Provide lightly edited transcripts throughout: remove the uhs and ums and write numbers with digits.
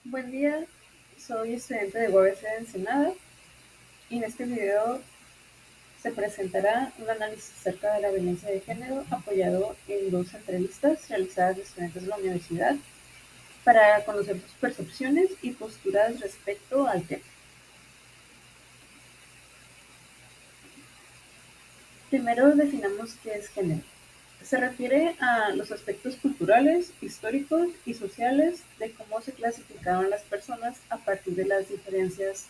Buen día, soy estudiante de UABC de Ensenada y en este video se presentará un análisis acerca de la violencia de género apoyado en dos entrevistas realizadas de estudiantes de la universidad para conocer sus percepciones y posturas respecto al tema. Primero definamos qué es género. Se refiere a los aspectos culturales, históricos y sociales de cómo se clasificaban las personas a partir de las diferencias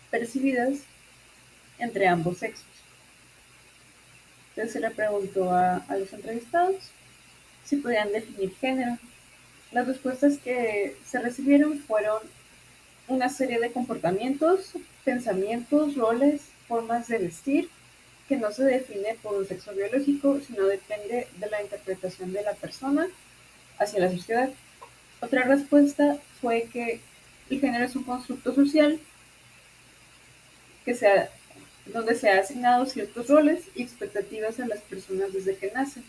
percibidas entre ambos sexos. Entonces se le preguntó a los entrevistados si podían definir género. Las respuestas que se recibieron fueron una serie de comportamientos, pensamientos, roles, formas de vestir, que no se define por un sexo biológico, sino depende de la interpretación de la persona hacia la sociedad. Otra respuesta fue que el género es un constructo social que donde se ha asignado ciertos roles y expectativas a las personas desde que nacen,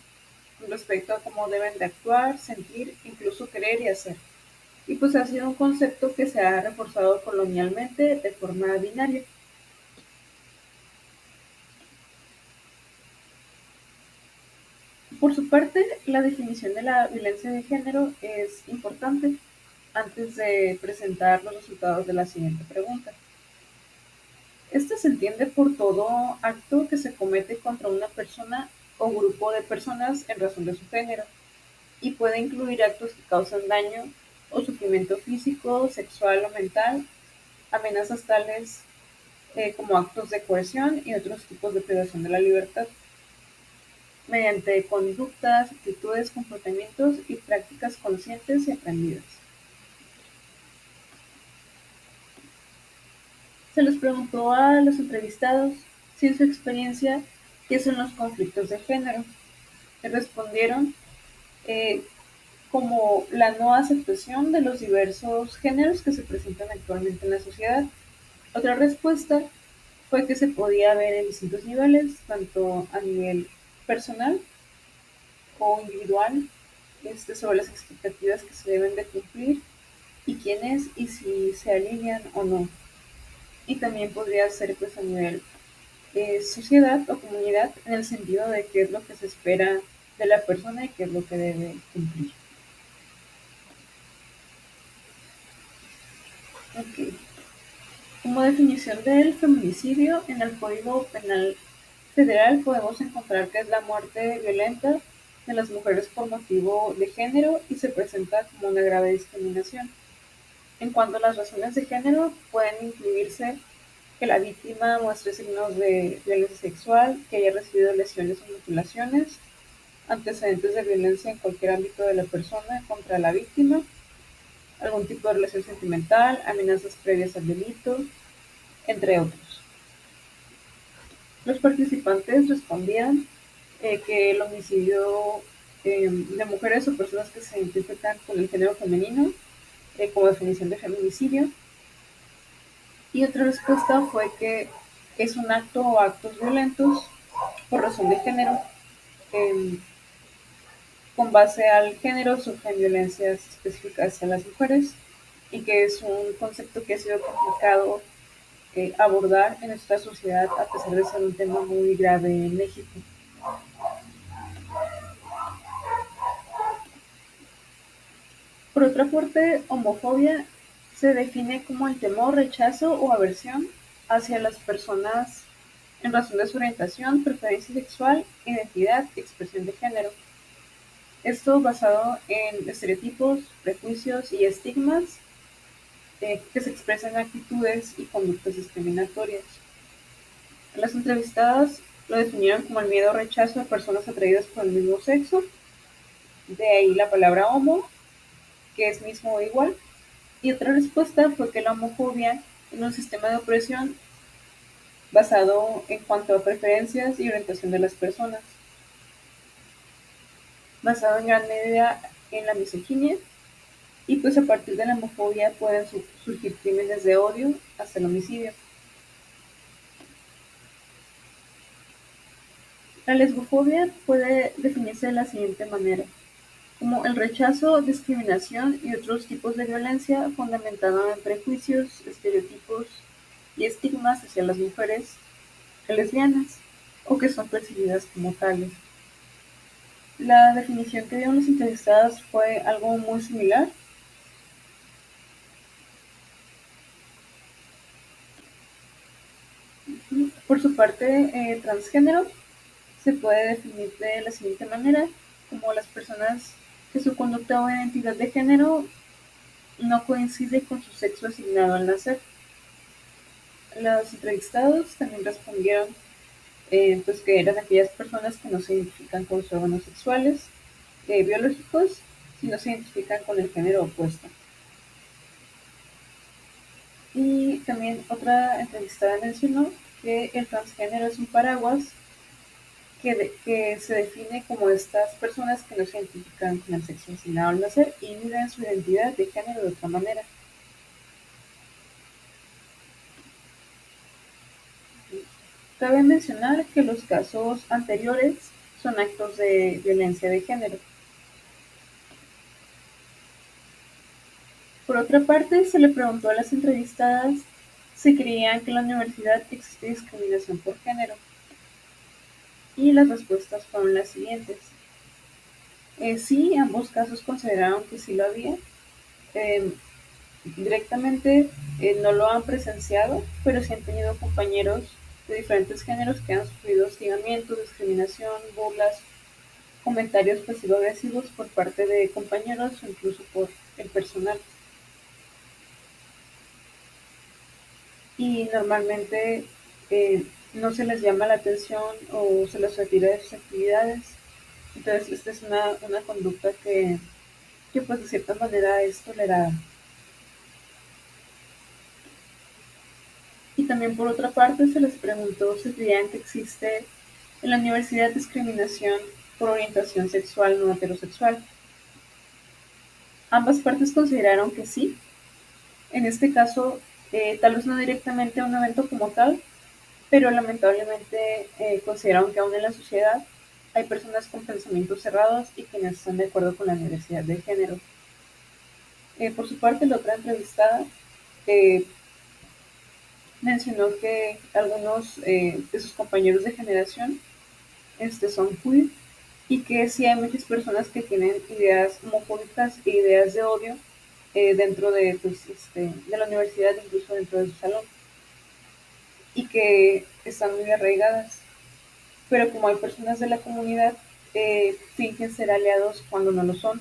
con respecto a cómo deben de actuar, sentir, incluso creer y hacer. Y pues ha sido un concepto que se ha reforzado colonialmente de forma binaria. Por su parte, la definición de la violencia de género es importante antes de presentar los resultados de la siguiente pregunta. Esta se entiende por todo acto que se comete contra una persona o grupo de personas en razón de su género, y puede incluir actos que causan daño o sufrimiento físico, sexual o mental, amenazas tales como actos de coerción y otros tipos de privación de la libertad, mediante conductas, actitudes, comportamientos y prácticas conscientes y aprendidas. Se les preguntó a los entrevistados si en su experiencia qué son los conflictos de género. Y respondieron eh, como la no aceptación de los diversos géneros que se presentan actualmente en la sociedad. Otra respuesta fue que se podía ver en distintos niveles, tanto a nivel personal o individual, sobre las expectativas que se deben de cumplir y quiénes y si se alinean o no. Y también podría ser pues a nivel sociedad o comunidad, en el sentido de qué es lo que se espera de la persona y qué es lo que debe cumplir. Okay. Como definición del feminicidio, en el Código Penal Federal podemos encontrar que es la muerte violenta de las mujeres por motivo de género y se presenta como una grave discriminación. En cuanto a las razones de género, pueden incluirse que la víctima muestre signos de violencia sexual, que haya recibido lesiones o mutilaciones, antecedentes de violencia en cualquier ámbito de la persona contra la víctima, algún tipo de relación sentimental, amenazas previas al delito, entre otros. Los participantes respondían que el homicidio de mujeres o personas que se identifican con el género femenino como definición de feminicidio. Y otra respuesta fue que es un acto o actos violentos por razón de género. Eh, con base al género surgen violencias específicas hacia las mujeres y que es un concepto que ha sido complicado abordar en nuestra sociedad a pesar de ser un tema muy grave en México. Por otra parte, homofobia se define como el temor, rechazo o aversión hacia las personas en razón de su orientación, preferencia sexual, identidad y expresión de género. Esto basado en estereotipos, prejuicios y estigmas que se expresan en actitudes y conductas discriminatorias. Las entrevistadas lo definieron como el miedo o rechazo a personas atraídas por el mismo sexo, de ahí la palabra homo, que es mismo o igual. Y otra respuesta fue que la homofobia es un sistema de opresión basado en cuanto a preferencias y orientación de las personas, basado en gran medida en la misoginia, y pues a partir de la homofobia pueden surgir crímenes de odio hasta el homicidio. La lesbofobia puede definirse de la siguiente manera: como el rechazo, discriminación y otros tipos de violencia fundamentada en prejuicios, estereotipos y estigmas hacia las mujeres lesbianas o que son percibidas como tales. La definición que dieron los entrevistados fue algo muy similar. Por su parte, transgénero se puede definir de la siguiente manera, como las personas que su conducta o identidad de género no coincide con su sexo asignado al nacer. Los entrevistados también respondieron pues que eran aquellas personas que no se identifican con sus órganos sexuales biológicos, sino se identifican con el género opuesto. Y también otra entrevistada mencionó que el transgénero es un paraguas que se define como estas personas que no se identifican con el sexo asignado al nacer y viven su identidad de género de otra manera. Cabe mencionar que los casos anteriores son actos de violencia de género. Por otra parte, se le preguntó a las entrevistadas si creían que en la universidad existe discriminación por género, y las respuestas fueron las siguientes. Sí, ambos casos consideraron que sí lo había. Eh, Directamente no lo han presenciado, pero sí han tenido compañeros de diferentes géneros que han sufrido hostigamiento, discriminación, burlas, comentarios pasivo-agresivos por parte de compañeros o incluso por el personal. Y normalmente no se les llama la atención o se les retira de sus actividades. Entonces, esta es una conducta que pues de cierta manera es tolerada. Y también por otra parte se les preguntó si creían que existe en la universidad discriminación por orientación sexual no heterosexual. Ambas partes consideraron que sí. En este caso, tal vez no directamente un evento como tal, pero lamentablemente consideraron que aún en la sociedad hay personas con pensamientos cerrados y que no están de acuerdo con la diversidad de género. Por su parte, la otra entrevistada eh, mencionó que algunos de sus compañeros de generación son queer y que sí hay muchas personas que tienen ideas homofóbicas e ideas de odio dentro de, pues, de la universidad, incluso dentro de su salón, y que están muy arraigadas. Pero como hay personas de la comunidad, fingen ser aliados cuando no lo son.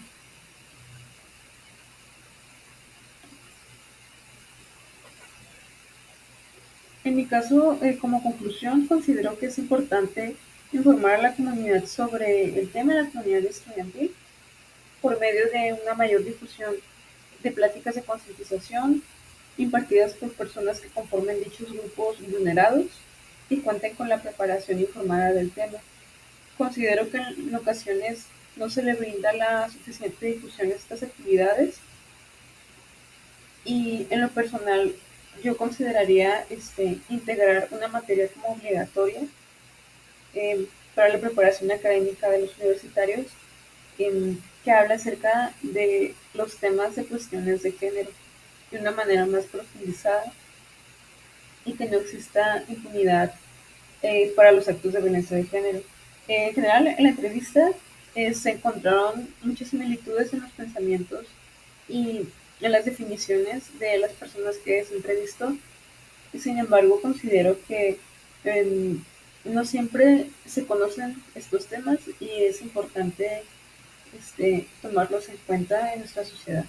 En mi caso, como conclusión, considero que es importante informar a la comunidad sobre el tema de la comunidad estudiantil por medio de una mayor difusión de pláticas de concientización impartidas por personas que conformen dichos grupos vulnerados y cuenten con la preparación informada del tema. Considero que en ocasiones no se le brinda la suficiente difusión a estas actividades y en lo personal yo consideraría integrar una materia como obligatoria para la preparación académica de los universitarios que habla acerca de los temas de cuestiones de género de una manera más profundizada y que no exista impunidad para los actos de violencia de género. En general, en la entrevista se encontraron muchas similitudes en los pensamientos y en las definiciones de las personas que se entrevistó. Y sin embargo, considero que eh, no siempre se conocen estos temas y es importante tomarlos en cuenta en nuestra sociedad.